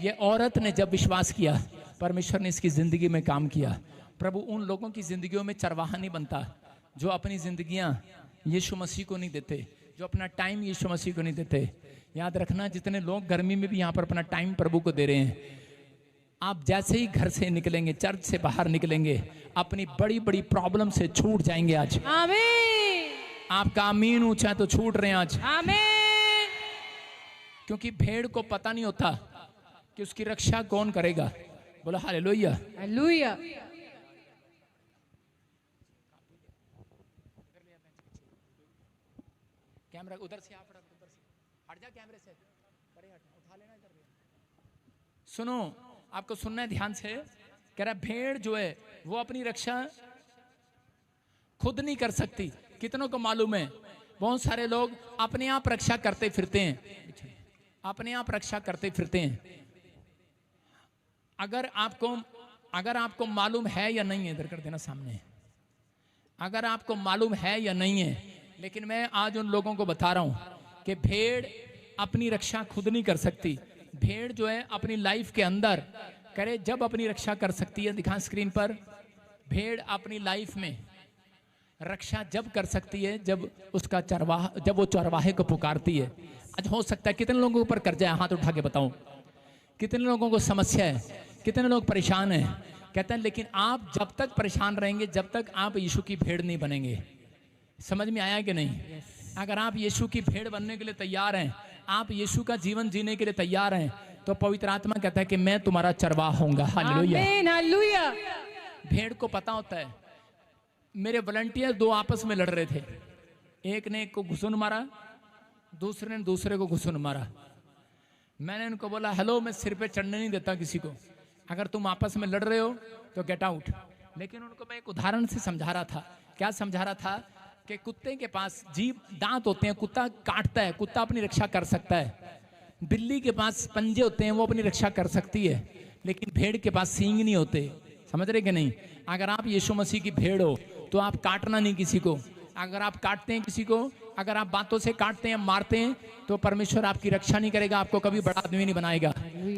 ये औरत ने जब विश्वास किया, परमेश्वर ने इसकी जिंदगी में काम किया। प्रभु उन लोगों की जिंदगियों में चरवाहा नहीं बनता जो अपनी जिंदगियां यीशु मसीह को नहीं देते, जो अपना टाइम यीशु मसीह को नहीं देते। याद रखना, जितने लोग गर्मी में भी यहाँ पर अपना टाइम प्रभु को दे रहे हैं, आप जैसे ही घर से निकलेंगे, चर्च से बाहर निकलेंगे, अपनी बड़ी बड़ी प्रॉब्लम से छूट जाएंगे आज। आमीन। आपका आमीन ऊंचा तो छूट रहे हैं आज। आमीन। क्योंकि भेड़ को पता नहीं होता कि उसकी रक्षा कौन करेगा। बोला हालेलुया। हालेलुया। कैमरा उधर से आप, उधर से हट जा, कैमरे से परे हट, उठा लेना इधर। सुनो, आपको सुनना है ध्यान से। कह रहा भेड़ जो है वो अपनी रक्षा खुद नहीं कर सकती। कितनों को मालूम है, बहुत सारे लोग अपने आप रक्षा करते फिरते हैं, अपने आप रक्षा करते फिरते हैं। अगर आपको मालूम है या नहीं है, इधर कर देना सामने, अगर आपको मालूम है या नहीं है, लेकिन मैं आज उन लोगों को बता रहा हूं कि भेड़ अपनी रक्षा खुद नहीं कर सकती। भेड़ जो है अपनी लाइफ के अंदर करे जब अपनी रक्षा कर सकती है। दिखा स्क्रीन पर, भेड़ अपनी लाइफ में रक्षा जब कर सकती है जब उसका जब वो चरवाहे को पुकारती है। आज हो सकता है कितने लोगों के ऊपर कर्जा है, हाथ उठा के बताऊं, कितने लोगों को समस्या है, कितने लोग परेशान हैं। कहते हैं लेकिन आप जब तक परेशान रहेंगे, जब तक आप यीशु की भेड़ नहीं बनेंगे। समझ में आया कि नहीं? अगर आप यीशु की भेड़ बनने के लिए तैयार हैं, आप यीशु का जीवन जीने के लिए तैयार हैं, तो पवित्र आत्मा कहता है कि मैं तुम्हारा चरवाहा होऊंगा। हालेलुया। आमीन। हालेलुया। भेड़ को पता होता है। मेरे वॉलंटियर दो आपस में लड़ रहे थे, एक ने एक को घुसून मारा, दूसरे ने दूसरे को घुसून मारा। मैंने उनको बोला, हेलो, मैं सिर पे चढ़ने नहीं देता किसी को, अगर तुम आपस में लड़ रहे हो तो गेट आउट। लेकिन उनको मैं एक उदाहरण से समझा रहा था। क्या समझा रहा था? कि कुत्ते के पास जीभ दांत होते हैं, कुत्ता काटता है, कुत्ता अपनी रक्षा कर सकता है। बिल्ली के पास पंजे होते हैं, वो अपनी रक्षा कर सकती है। लेकिन भेड़ के पास सींग नहीं होते। समझ रहे कि नहीं? अगर आप यीशु मसीह की भेड़ हो तो आप काटना नहीं किसी को। अगर आप काटते हैं किसी को, अगर आप बातों से काटते हैं, मारते हैं, तो परमेश्वर आपकी रक्षा नहीं करेगा, आपको कभी बड़ा आदमी नहीं बनाएगा।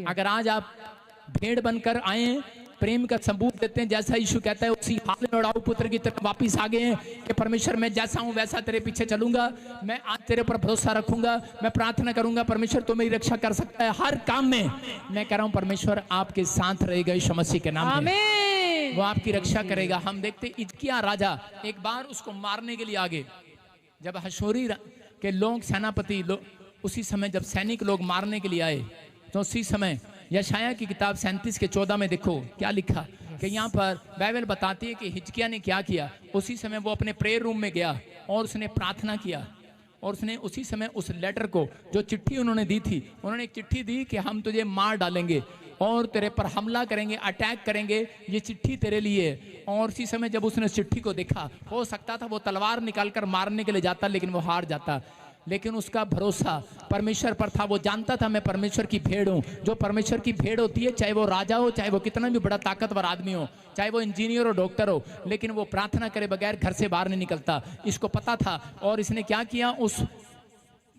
अगर आज आप भेड़ बनकर आए, प्रेम का सबूत देते हैं, जैसा यीशु कहता है उसी हाल में उड़ाऊ पुत्र की तरफ वापिस आ गए हैं कि परमेश्वर मैं जैसा हूं वैसा तेरे पीछे चलूंगा, मैं आज तेरे पर भरोसा रखूंगा, मैं प्रार्थना करूंगा, परमेश्वर तो मेरी रक्षा कर सकता है हर काम में। मैं कह रहा हूं परमेश्वर आपके साथ रहेगा यीशु मसीह के नाम में, वो आपकी रक्षा करेगा। हम देखते हिजकिय्याह राजा एक बार उसको मारने के लिए आगे, जब हशोरी के लोग सेनापति उसी समय जब सैनिक लोग मारने के लिए आए, तो उसी समय यशायाह की किताब 37:14 में देखो क्या लिखा कि यहाँ पर बाइबल बताती है कि हिजकिय्याह ने क्या किया। उसी समय वो अपने प्रेयर रूम में गया और उसने प्रार्थना किया, और उसने उसी समय उस लेटर को, जो चिट्ठी उन्होंने दी थी, उन्होंने एक चिट्ठी दी कि हम तुझे मार डालेंगे और तेरे पर हमला करेंगे, अटैक करेंगे, ये चिट्ठी तेरे लिए। और उसी समय जब उसने चिट्ठी को देखा, हो सकता था वो तलवार निकालकर मारने के लिए जाता, लेकिन वो हार जाता। लेकिन उसका भरोसा परमेश्वर पर था। वो जानता था मैं परमेश्वर की भेड़ हूँ। जो परमेश्वर की भेड़ होती है, चाहे वो राजा हो, चाहे वो कितना भी बड़ा ताकतवर आदमी हो, चाहे वो इंजीनियर हो, डॉक्टर हो, लेकिन वो प्रार्थना करे बगैर घर से बाहर नहीं निकलता। इसको पता था, और इसने क्या किया, उस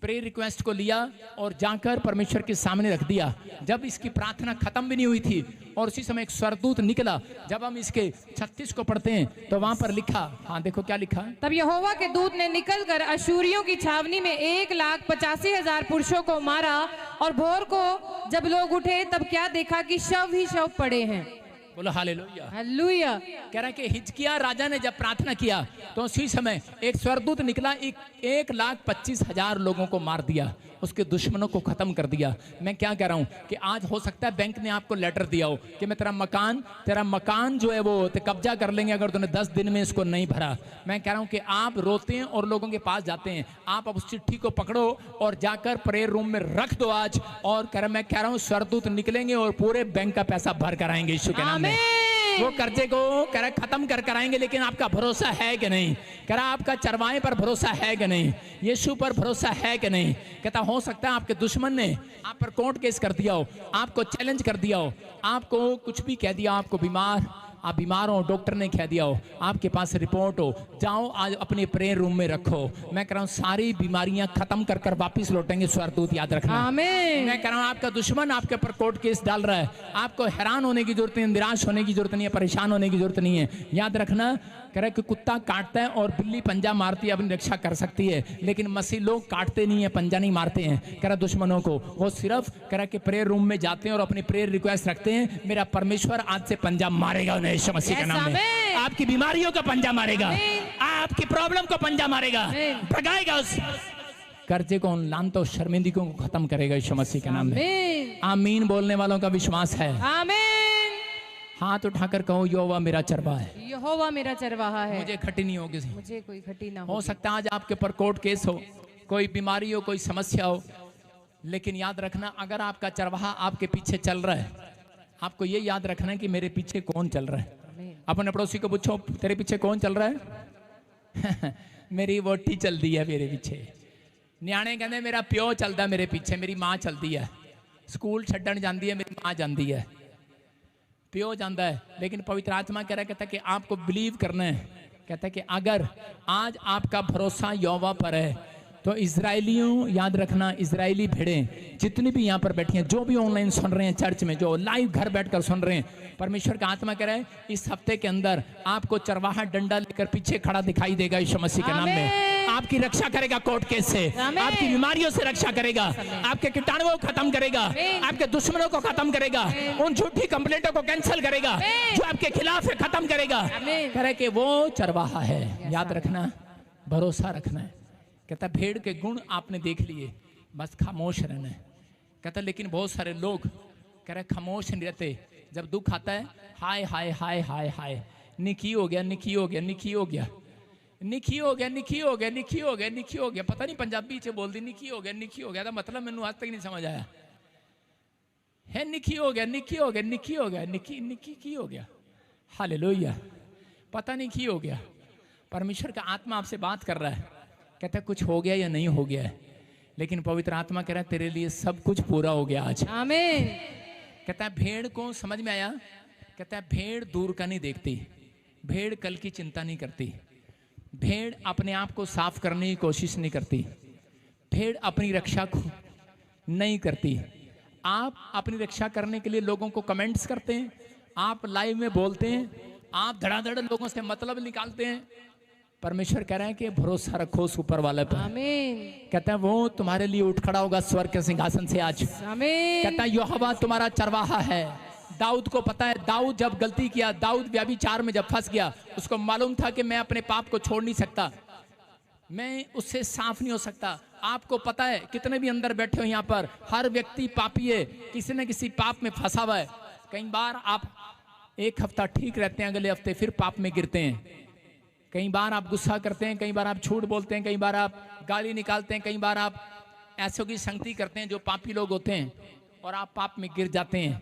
प्रेयर रिक्वेस्ट को लिया और जाकर परमेश्वर के सामने रख दिया। जब इसकी प्रार्थना खत्म भी नहीं हुई थी, और उसी समय एक स्वर्गदूत निकला। जब हम इसके 36 को पढ़ते हैं तो वहां पर लिखा, हाँ देखो क्या लिखा। तब यहोवा के दूत ने निकलकर अशूरियों की छावनी में 1,85,000 पुरुषों को मारा, और भोर को जब लोग उठे तब क्या देखा कि शव ही शव पड़े हैं। बोलो हालेलुया। हालेलुया। कह रहा है कि हिजकिय्याह राजा ने जब प्रार्थना किया तो उसी समय एक स्वर्गदूत निकला, 1,25,000 लोगों को मार दिया, उसके दुश्मनों को खत्म कर दिया। मैं क्या कह रहा हूं कि आज हो सकता है बैंक ने आपको लेटर दिया हो कि मैं तेरा मकान जो है वो कब्जा कर लेंगे अगर तूने 10 दिन में इसको नहीं भरा। मैं कह रहा हूं कि आप रोते हैं और लोगों के पास जाते हैं, आप अब उस चिट्ठी को पकड़ो और जाकर प्रेयर रूम में रख दो आज। और मैं कह रहा हूं स्वर्गदूत निकलेंगे और पूरे बैंक का पैसा भर कर आएंगे यीशु के नाम में। वो कर्जे को कह रहा खत्म कर आएंगे। लेकिन आपका भरोसा है कि नहीं? कह रहा आपका चरवाहे पर भरोसा है कि नहीं? यीशु पर भरोसा है कि नहीं? कहता हो सकता है आपके दुश्मन ने आप पर कोर्ट केस कर दिया हो, आपको चैलेंज कर दिया हो, आपको कुछ भी कह दिया, आपको बीमार आप बीमार हो, डॉक्टर ने कह दिया हो, आपके पास रिपोर्ट हो, जाओ आज अपने प्रेयर रूम में रखो। मैं कह रहा हूँ सारी बीमारियां खत्म कर कर वापिस लौटेंगे स्वर्गदूत, याद रखना। आमीन। मैं कह रहा हूँ आपका दुश्मन आपके ऊपर कोर्ट केस डाल रहा है, आपको हैरान होने की जरूरत नहीं, निराश होने की जरूरत नहीं है, परेशान होने की जरूरत नहीं है। याद रखना, कह रहा कि कुत्ता काटता है और बिल्ली पंजा मारती है, अपनी रक्षा कर सकती है, लेकिन मसीह लोग काटते नहीं है, पंजा नहीं मारते हैं। कह रहा दुश्मनों को वो सिर्फ कह रहा कि प्रेयर रूम में जाते हैं और अपनी प्रेयर रिक्वेस्ट रखते हैं, मेरा परमेश्वर आज से पंजा मारेगा उन्हें यीशु मसीह के नाम में। आपकी बीमारियों का पंजा मारेगा, आपकी प्रॉब्लम को पंजा मारेगा, भगाएगा, उस कर्जे को, लानतों शर्मिंदगियों को खत्म करेगा यीशु मसीह के नाम में। आमीन बोलने वालों का विश्वास है। आमीन। हाथ उठाकर कहो, यहोवा मेरा चरवाहा है, यहोवा मेरा चरवाहा है, मुझे खटी नहीं होगी, मुझे कोई खटी ना हो सकता है आज आपके ऊपर कोर्ट केस हो, कोई बीमारी हो, कोई समस्या हो, लेकिन याद रखना अगर आपका चरवाहा आपके पीछे चल रहा है, आपको ये याद रखना है कि मेरे पीछे कौन चल रहा है। अपने पड़ोसी को पूछो, तेरे पीछे कौन चल रहा है? मेरी वोटी चलती है मेरे पीछे। न्याणे कहते मेरा प्यो चलता मेरे पीछे, मेरी माँ चलती है, स्कूल छड्डन जाती है मेरी माँ जाती है, प्यो जाता है। लेकिन पवित्र आत्मा कह रहा, कहता कि आपको बिलीव करना है, कहता है कि अगर आज आपका भरोसा यहोवा पर है तो इजरायलियों, याद रखना इजरायली भेड़ें जितनी भी यहाँ पर बैठी हैं, जो भी ऑनलाइन सुन रहे हैं, चर्च में जो लाइव घर बैठकर सुन रहे हैं, परमेश्वर का आत्मा कह रहा है इस हफ्ते के अंदर आपको चरवाहा डंडा लेकर पीछे खड़ा दिखाई देगा यीशु मसीह के नाम में। आपकी रक्षा करेगा कोर्ट केस से, आपकी बीमारियों से रक्षा करेगा, आपके कीटाणुओं को खत्म करेगा, आपके दुश्मनों को खत्म करेगा, उन झूठी कंप्लेंटों को कैंसिल करेगा जो आपके खिलाफ है, खत्म करेगा। कह रहे कि वो चरवाहा है, याद रखना, भरोसा रखना है। कहता भेड़ के गुण आपने देख लिए, बस खामोश रहना है। कहता लेकिन बहुत सारे लोग कह रहे खामोश नहीं रहते, जब दुख आता है हाय हाय हाय हाय हाय, निकी हो गया, निकी हो गया, निकी हो गया, निकी हो गया, निकी हो गया, निकी हो गया, निकी हो गया। पता नहीं पंजाबी च बोल दी निकी हो गया, निकी हो गया था मतलब मैंने आज तक नहीं समझ आया है। निकी हो गया, निकी हो गया, निकी हो गया, निकी निकी की हो गया, हालेलुया। पता नहीं की हो गया। परमेश्वर का आत्मा आपसे बात कर रहा है, कहता है कुछ हो गया या नहीं हो गया है, लेकिन पवित्र आत्मा कह रहा है तेरे लिए सब कुछ पूरा हो गया आज। आमीन। कहता है भेड़ को समझ में आया, कहता है भेड़ दूर का नहीं देखती, भेड़ कल की चिंता नहीं करती, भेड़ अपने आप को साफ करने की कोशिश नहीं करती, भेड़ अपनी रक्षा नहीं करती। आप अपनी रक्षा करने के लिए लोगों को कमेंट्स करते हैं, आप लाइव में बोलते हैं, आप धड़ाधड़ लोगों से मतलब निकालते हैं। परमेश्वर कह रहे हैं कि भरोसा रखो उस ऊपर वाले पर। आमीन। कहता है वो तुम्हारे लिए उठ खड़ा होगा स्वर्ग के सिंहासन से आज। आमीन। कहता है यहोवा तुम्हारा चरवाहा है। दाऊद को पता है, दाऊद जब गलती किया, दाऊद व्यभिचार में जब फंस गया, उसको मालूम था कि मैं अपने पाप को छोड़ नहीं सकता, मैं उससे साफ नहीं हो सकता। आपको पता है कितने भी अंदर बैठे हो यहाँ पर, हर व्यक्ति पापी है, किसी न किसी पाप में फंसा हुआ है। कई बार आप एक हफ्ता ठीक रहते हैं, अगले हफ्ते फिर पाप में गिरते हैं। कई बार आप गुस्सा करते हैं, कई बार आप झूठ बोलते हैं, कई बार आप गाली निकालते हैं, कई बार आप ऐसों की संगति करते हैं जो पापी लोग होते हैं और आप पाप में गिर जाते हैं।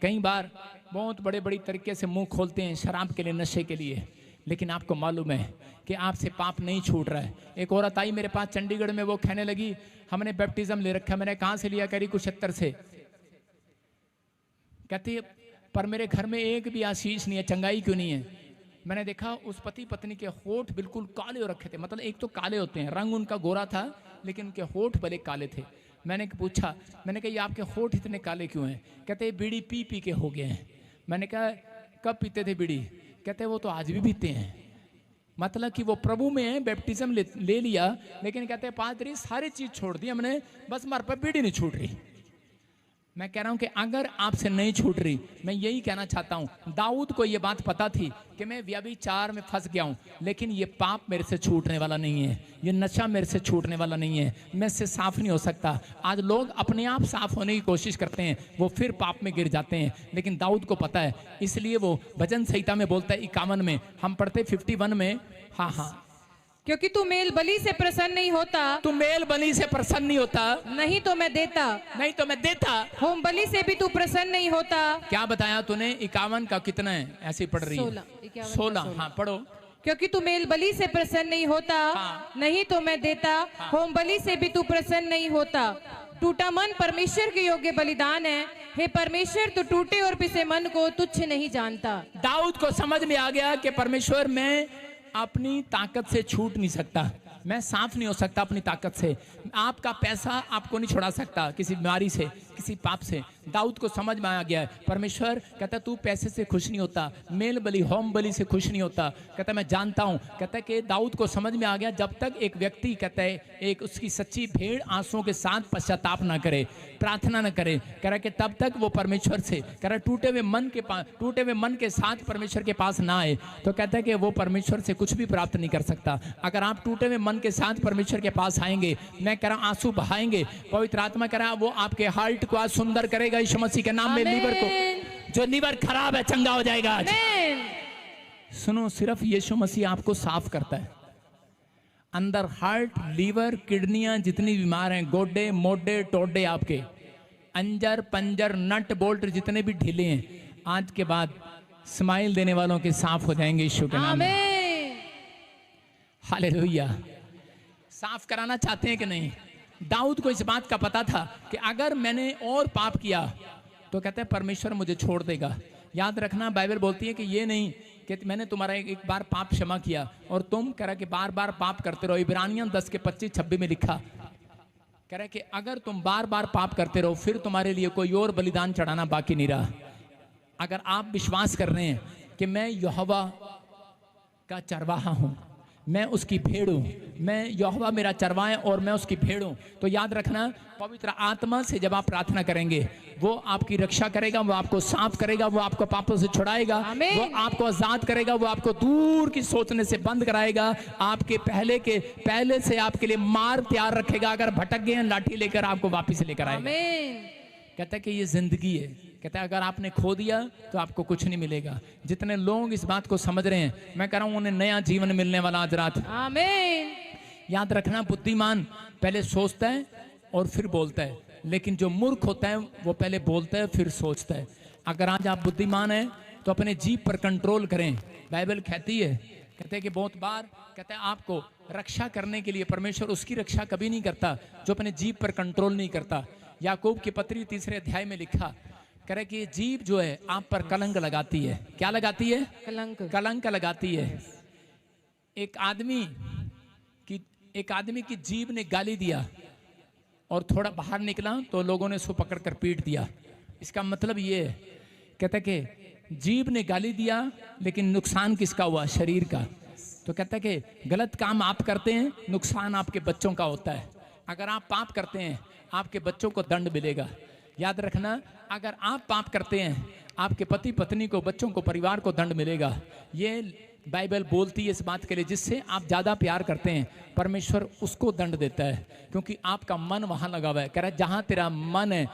कई बार बहुत बड़े बड़ी तरीके से मुंह खोलते हैं शराब के लिए, नशे के लिए, लेकिन आपको मालूम है कि आपसे पाप नहीं छूट रहा है। एक औरत आई मेरे पास चंडीगढ़ में, वो कहने लगी हमने बैप्टिज्म ले रखा है। मैंने कहाँ से लिया? कह रही कुशत्तर से। कहती है पर मेरे घर में एक भी आशीष नहीं है, चंगाई क्यों नहीं है? मैंने देखा उस पति पत्नी के होठ बिल्कुल काले हो रखे थे, मतलब एक तो काले होते हैं, रंग उनका गोरा था लेकिन उनके होठ भले काले थे। मैंने पूछा, मैंने कहा ये आपके होठ इतने काले क्यों हैं? कहते बीड़ी पी पी के हो गए हैं। मैंने कहा कब पीते थे बीड़ी? कहते वो तो आज भी पीते हैं। मतलब कि वो प्रभु में है, बैप्टिज्म ले लिया, लेकिन कहते पादरी सारी चीज छोड़ दी हमने, बस हमारे पर बीड़ी नहीं छूट रही। मैं कह रहा हूं कि अगर आपसे नहीं छूट रही, मैं यही कहना चाहता हूं, दाऊद को यह बात पता थी कि मैं व्यभिचार में फंस गया हूं, लेकिन ये पाप मेरे से छूटने वाला नहीं है, ये नशा मेरे से छूटने वाला नहीं है, मैं इससे साफ नहीं हो सकता। आज लोग अपने आप साफ होने की कोशिश करते हैं, वो फिर पाप में गिर जाते हैं, लेकिन दाऊद को पता है, इसलिए वो भजन संहिता में बोलता है 51 में, हम पढ़ते 51 में, हाँ हाँ, क्योंकि तू मेल बलि से प्रसन्न नहीं होता, तू मेल बलि से प्रसन्न नहीं होता, नहीं तो मैं देता, नहीं तो मैं देता, होम बलि से भी तू प्रसन्न नहीं होता। क्या बताया तूने? 51 का कितना है? ऐसे पढ़ रही है 16। हाँ पढ़ो। क्योंकि तू मेल बलि से प्रसन्न नहीं होता, हाँ। नहीं तो मैं देता, होम बलि से भी तू प्रसन्न नहीं होता। टूटा मन परमेश्वर के योग्य बलिदान है। हे परमेश्वर, तू टूटे और पिसे मन को तुच्छ नहीं जानता। दाऊद को समझ में आ गया कि परमेश्वर, मैं अपनी ताकत से छूट नहीं सकता, मैं साफ नहीं हो सकता अपनी ताकत से। आपका पैसा आपको नहीं छुड़ा सकता किसी बीमारी से, किसी पाप से। दाऊद को समझ में आ गया है। परमेश्वर कहता तू पैसे से खुश नहीं होता, मेल बलि होम बलि से खुश नहीं होता। कहता मैं जानता हूं। कहता कि दाऊद को समझ में आ गया, जब तक एक व्यक्ति कहता है एक उसकी सच्ची भेड़ आंसुओं के साथ पश्चाताप ना करे, प्रार्थना ना करे, कह रहा कि तब तक वो परमेश्वर से कह रहा टूटे हुए मन के साथ परमेश्वर के पास ना आए, तो कहता है कि वो परमेश्वर से कुछ भी प्राप्त नहीं कर सकता। अगर आप टूटे हुए मन के साथ परमेश्वर के पास आएंगे, मैं कह रहा आंसू बहाएंगे, पवित्र आत्मा कह रहा वो आपके हार्ट को आज सुंदर करेगा यीशु मसीह के नाम में। लीवर को, जो लीवर खराब है, चंगा हो जाएगा आज। सुनो, सिर्फ यीशु मसीह आपको साफ करता है। अंदर हार्ट, लीवर, किडनियां जितनी बीमार हैं, गोडे मोडे टोडे, आपके अंजर पंजर नट बोल्ट जितने भी ढीले हैं, आज के बाद स्माइल देने वालों के साफ हो जाएंगे यीशु के नाम में। हालेलुया। साफ कराना चाहते हैं कि नहीं? दाऊद को इस बात का पता था कि अगर मैंने और पाप किया तो कहते हैं परमेश्वर मुझे छोड़ देगा। याद रखना, बाइबल बोलती है कि ये नहीं कि मैंने तुम्हारा एक बार पाप क्षमा किया और तुम कह रहा कि बार बार पाप करते रहो। इब्रानियन 10 के 25-26 में लिखा, कह रहा कि अगर तुम बार बार पाप करते रहो फिर तुम्हारे लिए कोई और बलिदान चढ़ाना बाकी नहीं रहा। अगर आप विश्वास कर रहे हैं कि मैं यहोवा का चरवाहा हूं, मैं उसकी भेड़ हूं, मैं यहोवा मेरा चरवाहा है और मैं उसकी भेड़ हूं, तो याद रखना पवित्र आत्मा से जब आप प्रार्थना करेंगे वो आपकी रक्षा करेगा, वो आपको साफ करेगा, वो आपको पापों से छुड़ाएगा, वो आपको आजाद करेगा, वो आपको दूर की सोचने से बंद कराएगा, आपके पहले से आपके लिए मार्ग तैयार रखेगा। अगर भटक गए हैं, लाठी लेकर आपको वापस लेकर आएगा। कहता है कि ये जिंदगी है। कहता है अगर आपने खो दिया तो आपको कुछ नहीं मिलेगा। जितने लोग इस बात को समझ रहे हैं, मैं कह रहा हूं उन्हें नया जीवन मिलने वाला आज रात। आमीन। याद रखना, बुद्धिमान पहले सोचता है और फिर बोलता है, लेकिन जो मूर्ख होता है वो पहले बोलता है फिर सोचता है। अगर आज आप बुद्धिमान हैं तो अपने जीभ पर कंट्रोल करें। बाइबल कहती है, कहते हैं कि बहुत बार कहते हैं आपको रक्षा करने के लिए परमेश्वर उसकी रक्षा कभी नहीं करता जो अपने जीभ पर कंट्रोल नहीं करता। याकूब की पत्री 3 अध्याय में लिखा, कह रहे कि जीभ जो है आप पर कलंक लगाती है। क्या लगाती है? कलंक लगाती है। एक आदमी की जीभ ने गाली दिया और थोड़ा बाहर निकला तो लोगों ने उसको पकड़कर पीट दिया। इसका मतलब ये है, कहता कि जीभ ने गाली दिया लेकिन नुकसान किसका हुआ? शरीर का। तो कहता है कि गलत काम आप करते हैं, नुकसान आपके बच्चों का होता है। अगर आप पाप करते हैं आपके बच्चों को दंड मिलेगा। याद रखना, अगर आप पाप करते हैं आपके पति पत्नी को, बच्चों को, परिवार को दंड मिलेगा। ये बाइबल बोलती है इस बात के लिए, जिससे आप ज़्यादा प्यार करते हैं परमेश्वर उसको दंड देता है, क्योंकि आपका मन वहाँ लगा हुआ है। कह रहा है जहाँ तेरा मन है,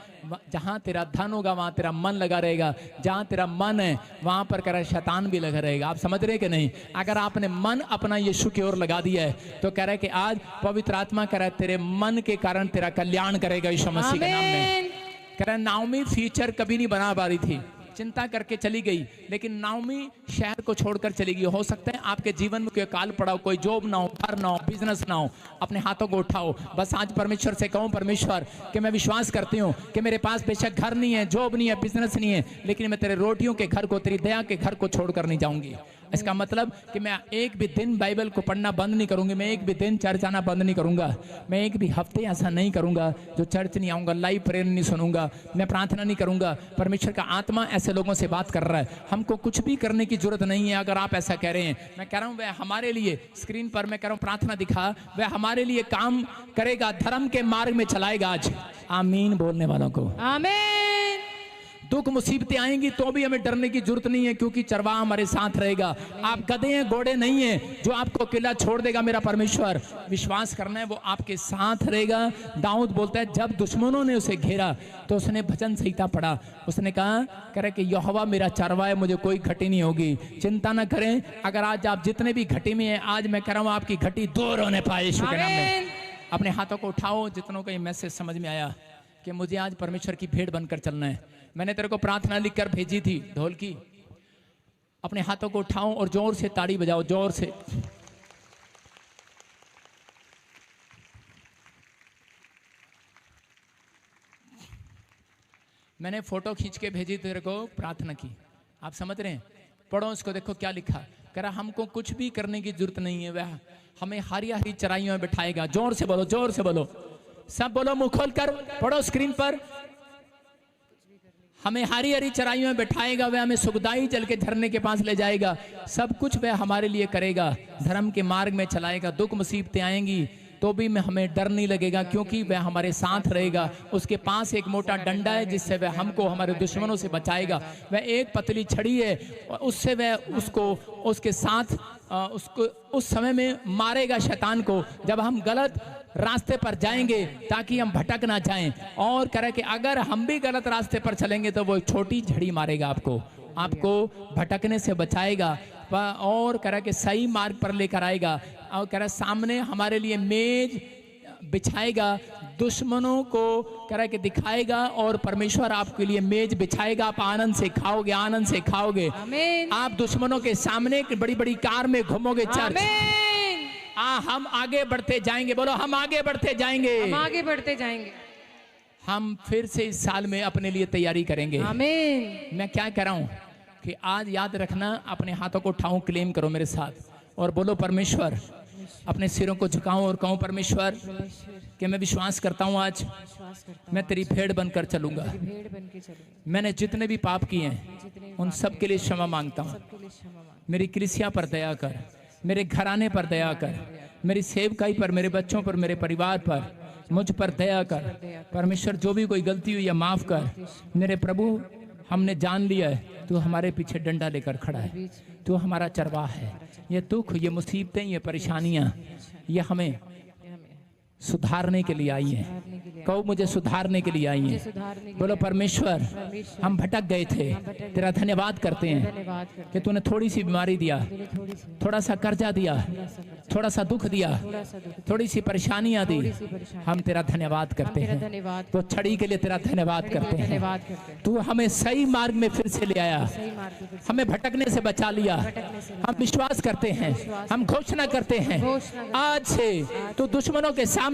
जहाँ तेरा धन होगा वहाँ तेरा मन लगा रहेगा। जहाँ तेरा मन है वहाँ पर कह रहा है शैतान भी लगा रहेगा। आप समझ रहे कि नहीं? अगर आपने मन अपना यीशु की ओर लगा दिया है तो कह रहा है कि आज पवित्र आत्मा कह रहा है तेरे मन के कारण तेरा कल्याण करेगा यीशु मसीह के नाम में। कह रहा है नाओमी फ्यूचर कभी नहीं बना पा रही थी, चिंता करके चली गई, लेकिन नाओमी शहर को छोड़कर चली गई। हो सकता है आपके जीवन में कोई काल पड़ा हो, कोई जॉब ना हो, घर ना हो, बिजनेस ना हो। अपने हाथों को उठाओ, बस आज परमेश्वर से कहूँ, परमेश्वर कि मैं विश्वास करती हूँ कि मेरे पास बेशक घर नहीं है, जॉब नहीं है, बिजनेस नहीं है, लेकिन मैं तेरे रोटियों के घर को, तेरी दया के घर को छोड़कर नहीं जाऊंगी। इसका मतलब कि मैं एक भी दिन बाइबल को पढ़ना बंद नहीं करूंगी, मैं एक भी दिन चर्च आना बंद नहीं करूंगा, मैं एक भी हफ्ते ऐसा नहीं करूंगा जो चर्च नहीं आऊंगा, लाइव प्रेयर नहीं सुनूंगा, मैं प्रार्थना नहीं करूंगा। परमेश्वर का आत्मा ऐसे लोगों से बात कर रहा है। हमको कुछ भी करने की जरूरत नहीं है। अगर आप ऐसा कह रहे हैं, मैं कह रहा हूं वह हमारे लिए स्क्रीन पर मैं कह रहा हूं प्रार्थना दिखा, वह हमारे लिए काम करेगा, धर्म के मार्ग में चलाएगा। आज आमीन बोलने वालों को आमीन। दुख मुसीबतें आएंगी तो भी हमें डरने की जरूरत नहीं है, क्योंकि चरवाहा हमारे साथ रहेगा। आप गधे हैं, घोड़े नहीं हैं जो आपको अकेला छोड़ देगा। मेरा परमेश्वर, विश्वास करना है, वो आपके साथ रहेगा। दाऊद बोलता है जब दुश्मनों ने उसे घेरा तो उसने भजन संहिता पढ़ा। उसने कहा, कह रहे कि यहोवा मेरा चरवाहा है, मुझे कोई घटी नहीं होगी। चिंता ना करें। अगर आज आप जितने भी घटी में हैं, आज मैं कह रहा हूं आपकी घटी दूर होने पाए यीशु के नाम में। अपने हाथों को उठाओ जितनों को ये मैसेज समझ में आया कि मुझे आज परमेश्वर की भेड़ बनकर चलना है। मैंने तेरे को प्रार्थना लिखकर भेजी थी ढोल की। अपने हाथों को उठाओ और जोर से ताड़ी बजाओ, जोर से। मैंने फोटो खींच के भेजी तेरे को, प्रार्थना की। आप समझ रहे हैं? पढ़ो इसको, देखो क्या लिखा। कह रहा हमको कुछ भी करने की जरूरत नहीं है, वह हमें हरी हरी चराइयों में बिठाएगा। जोर से बोलो, जोर से बोलो, सब बोलो, मुंह खोल कर पढ़ो स्क्रीन पर। हमें हरी हरी चराइयों में बिठाएगा, वह हमें सुखदाई जल के झरने के पास ले जाएगा। सब कुछ वह हमारे लिए करेगा, धर्म के मार्ग में चलाएगा। दुख मुसीबतें आएंगी तो भी हमें डर नहीं लगेगा, क्योंकि वह हमारे साथ रहेगा। उसके पास एक मोटा डंडा है जिससे वह हमको हमारे दुश्मनों से बचाएगा। वह एक पतली छड़ी है, उससे वह उसको उसके साथ उसको उस समय में मारेगा शैतान को, जब हम गलत रास्ते पर जाएंगे, ताकि हम भटक ना जाएं। और कह रहे कि अगर हम भी गलत रास्ते पर चलेंगे तो वो छोटी झड़ी मारेगा, आपको भटकने से बचाएगा और कह रहा कि सही मार्ग पर लेकर आएगा। और कह रहा सामने हमारे लिए मेज बिछाएगा, दुश्मनों को कह रहा कि दिखाएगा, और परमेश्वर आपके लिए मेज बिछाएगा। आप आनंद से खाओगे, आनंद से खाओगे। आमीन। आप दुश्मनों के सामने बड़ी बड़ी कार में घूमोगे चर्च। आमीन। हम आगे बढ़ते जाएंगे। बोलो, हम आगे बढ़ते जाएंगे। हम आगे बढ़ते जाएंगे। हम फिर से इस साल में अपने लिए तैयारी करेंगे। आमीन। मैं क्या कह रहा हूं कि आज याद रखना, अपने हाथों को उठाऊं, क्लेम करो मेरे साथ और बोलो परमेश्वर। अपने सिरों को झुकाऊं और कहूं परमेश्वर कि मैं विश्वास करता हूं आज मैं तेरी भेड़ बनकर चलूंगा। मैंने जितने भी पाप किए हैं उन सब के लिए क्षमा मांगता हूं। मेरी कलीसिया पर दया कर, मेरे घराने पर दया कर, मेरी सेवकाई पर, मेरे बच्चों पर, मेरे परिवार पर, मुझ पर दया कर। परमेश्वर जो भी कोई गलती हुई है माफ कर। मेरे प्रभु, हमने जान लिया है तू हमारे पीछे डंडा लेकर खड़ा है, तू हमारा चरवाहा है। ये दुख, ये मुसीबतें, ये परेशानियां, ये हमें सुधारने के लिए आई हैं। कहो, मुझे सुधारने के लिए आई हैं। बोलो परमेश्वर, हम भटक गए थे, तेरा धन्यवाद करते हैं कि तूने थोड़ी सी बीमारी दिया, थोड़ा सा कर्जा दिया, थोड़ा सा दुख दिया, थोड़ी सी परेशानियां दी। हम तेरा धन्यवाद करते हैं। वो छड़ी के लिए तेरा धन्यवाद करते हैं। तू हमें सही मार्ग में फिर से ले आया, हमें भटकने से बचा लिया। हम विश्वास करते हैं, हम घोषणा करते हैं, आज से तू दुश्मनों के सामने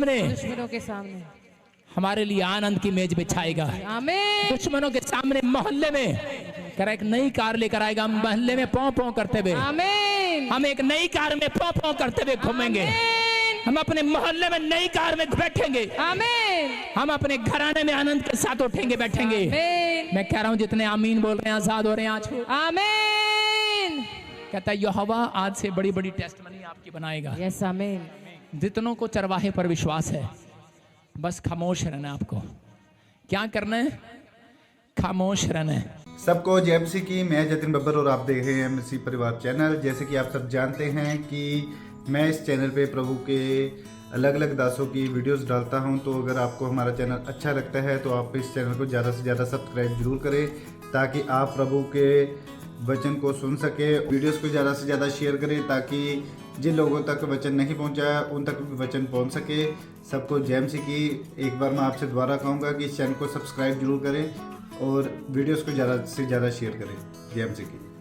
हमारे लिए आनंद की मेज बिछाएगा। आमीन। दुश्मनों के सामने मोहल्ले में कर एक नई कार लेकर आएगा। हम मोहल्ले में पौ पौ करते हुए, आमीन। हम एक नई कार में पौ पौ करते हुए घूमेंगे। हम अपने मोहल्ले में नई कार में बैठेंगे। आमीन। हम अपने घराने में आनंद के साथ उठेंगे, बैठेंगे। आमीन। मैं कह रहा हूँ जितने आमीन बोल रहे हैं आजाद हो रहे हैं आज। आमीन। कहता है यहोवा आज से बड़ी बड़ी टेस्टमनी आपकी बनाएगा। यस, आमीन। जितनों को चरवाहे पर विश्वास है, बस खामोश रहना है। आपको क्या करना है? खामोश रहना है। सबको जय मसीह की। मैं जतिन बब्बर और आप देख रहे हैं मसीह परिवार चैनल। जैसे कि आप सब जानते हैं कि मैं इस चैनल पे प्रभु के अलग अलग दासों की वीडियोस डालता हूं, तो अगर आपको हमारा चैनल अच्छा लगता है तो आप इस चैनल को ज़्यादा से ज़्यादा सब्सक्राइब जरूर करें, ताकि आप प्रभु के वचन को सुन सके। वीडियोस को ज़्यादा से ज़्यादा शेयर करें, ताकि जिन लोगों तक वचन नहीं पहुंचा उन तक भी वचन पहुंच सके। सबको जय मसीह की। एक बार मैं आपसे दोबारा कहूँगा कि इस चैनल को सब्सक्राइब जरूर करें और वीडियोस को ज़्यादा से ज़्यादा शेयर करें। जय मसीह की।